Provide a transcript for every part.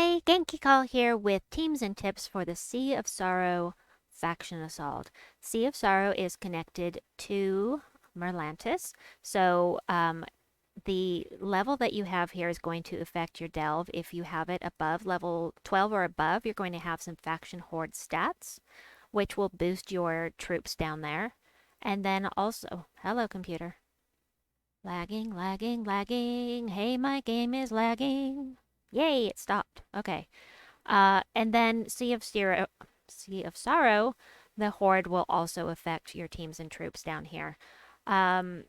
Hey, Genki Call here with teams and tips for the Sea of Sorrow faction assault. Sea of Sorrow is connected to Merlantis, so the level that you have here is going to affect your delve. If you have it above level 12 or above, you're going to have some faction horde stats, which will boost your troops down there. And then also, hello computer. Lagging, lagging, lagging. Hey, my game is lagging. Yay, it stopped. Okay. And then Sea of Sorrow, the Horde will also affect your teams and troops down here. I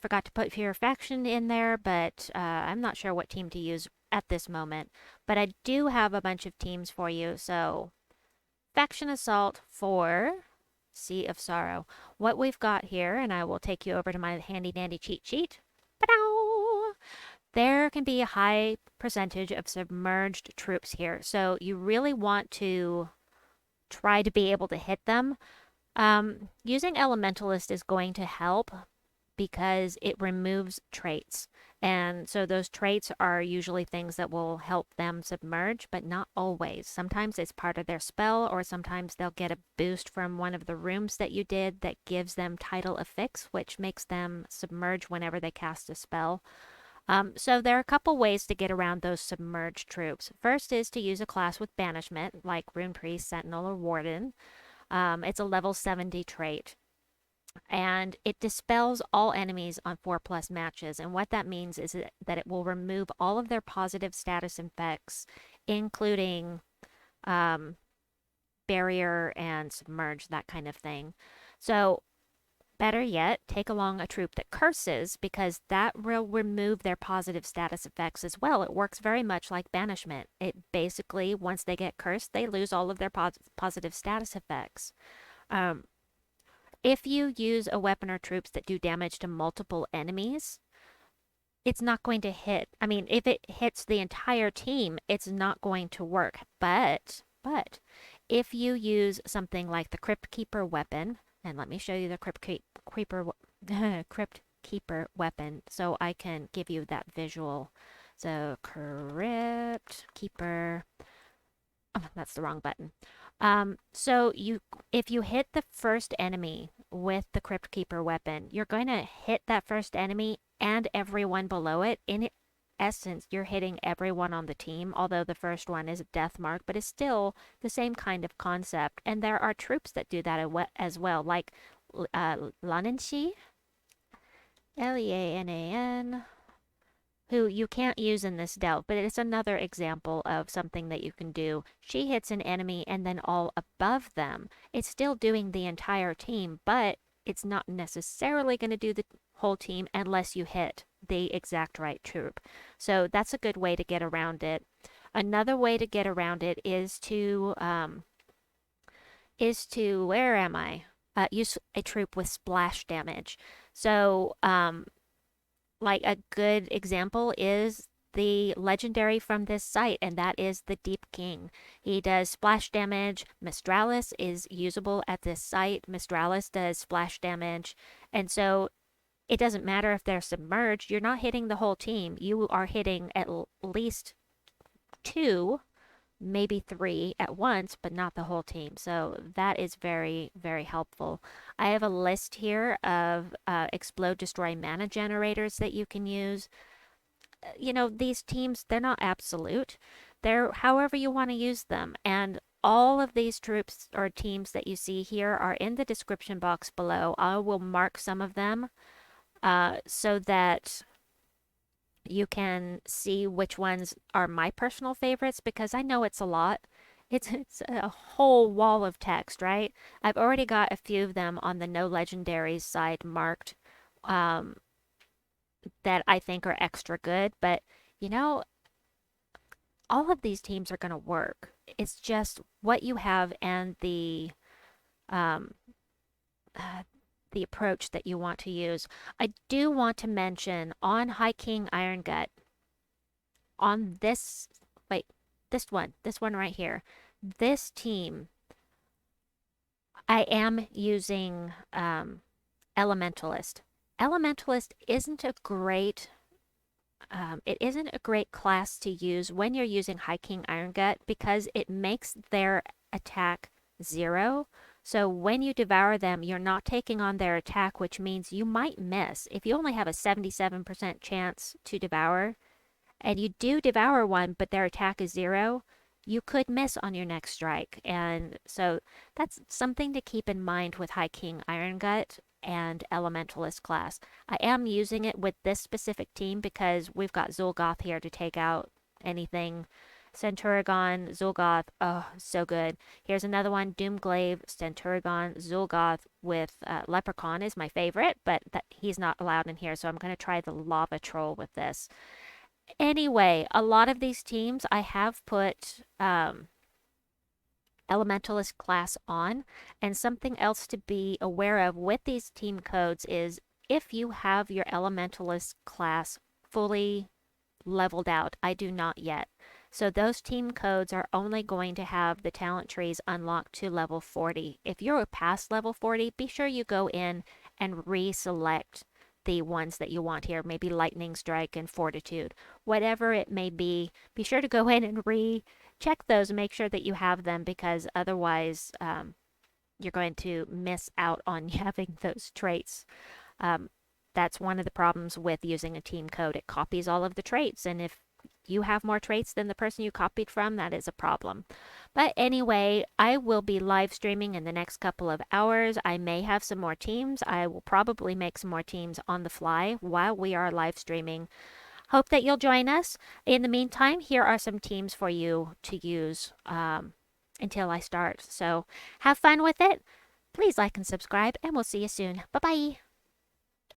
forgot to put your faction in there, but I'm not sure what team to use at this moment. But I do have a bunch of teams for you. So, Faction Assault for Sea of Sorrow. What we've got here, and I will take you over to my handy dandy cheat sheet. Ba-dow! There can be a high percentage of submerged troops here, so you really want to try to be able to hit them. Using Elementalist is going to help because it removes traits. And so those traits are usually things that will help them submerge, but not always. Sometimes it's part of their spell, or sometimes they'll get a boost from one of the rooms that you did that gives them Tidal Affix, which makes them submerge whenever they cast a spell. So there are a couple ways to get around those submerged troops. First is to use a class with Banishment, like Runepriest, Sentinel, or Warden. It's a level 70 trait, and it dispels all enemies on 4+ matches. And what that means is that it will remove all of their positive status effects, including barrier and submerge, that kind of thing. So better yet, take along a troop that curses, because that will remove their positive status effects as well. It works very much like Banishment. It basically, once they get cursed, they lose all of their positive status effects. If you use a weapon or troops that do damage to multiple enemies, it's not going to hit. I mean, if it hits the entire team, it's not going to work. But if you use something like the Crypt Keeper weapon, and let me show you the Crypt Keeper weapon so I can give you that visual. So Crypt Keeper. Oh, that's the wrong button. So if you hit the first enemy with the Crypt Keeper weapon, you're going to hit that first enemy and everyone below it. In essence, you're hitting everyone on the team, although the first one is a death mark, but it's still the same kind of concept. And there are troops that do that as well, like Lananshi, Leanan, who you can't use in this delve, but it's another example of something that you can do. She hits an enemy and then all above them. It's still doing the entire team, but it's not necessarily going to do the whole team unless you hit the exact right troop. So that's a good way to get around it. Another way to get around it is to where am I? Use a troop with splash damage. So like a good example is the legendary from this site, and that is the Deep King. He does splash damage. Mistralis is usable at this site. Mistralis does splash damage. And so it doesn't matter if they're submerged. You're not hitting the whole team. You are hitting at least 2, maybe 3 at once, but not the whole team. So that is very, very helpful. I have a list here of explode, destroy mana generators that you can use. You know, these teams, they're not absolute. They're however you want to use them. And all of these troops or teams that you see here are in the description box below. I will mark some of them so that you can see which ones are my personal favorites, because I know it's a lot. It's a whole wall of text, right? I've already got a few of them on the no legendaries side marked that I think are extra good, but you know, all of these teams are going to work. It's just what you have and um, the approach that you want to use. I do want to mention on High King Iron Gut, on this, wait, this one right here, this team, I am using Elementalist. Elementalist isn't a great it isn't a great class to use when you're using High King Iron Gut because it makes their attack 0. So when you devour them, you're not taking on their attack, which means you might miss. If you only have a 77% chance to devour, and you do devour one, but their attack is 0, you could miss on your next strike. And so that's something to keep in mind with High King Iron Gut and Elementalist class. I am using it with this specific team because we've got Zul'Goth here to take out anything. Centuragon, Zul'Goth, oh, so good. Here's another one, Doomglaive, Centuragon, Zul'Goth with Leprechaun is my favorite, but he's not allowed in here, so I'm going to try the Lava Troll with this. Anyway, a lot of these teams I have put Elementalist class on, and something else to be aware of with these team codes is if you have your Elementalist class fully leveled out. I do not yet. So those team codes are only going to have the talent trees unlocked to level 40. If you're past level 40, be sure you go in and reselect the ones that you want here, maybe Lightning Strike and Fortitude, whatever it may be. Be sure to go in and recheck those and make sure that you have them because otherwise you're going to miss out on having those traits. That's one of the problems with using a team code. It copies all of the traits, and if you have more traits than the person you copied from, that is a problem. But anyway, I will be live streaming in the next couple of hours. I may have some more teams. I will probably make some more teams on the fly while we are live streaming. Hope that you'll join us. In the meantime, here are some teams for you to use until I start. So have fun with it. Please like and subscribe, and we'll see you soon. Bye-bye.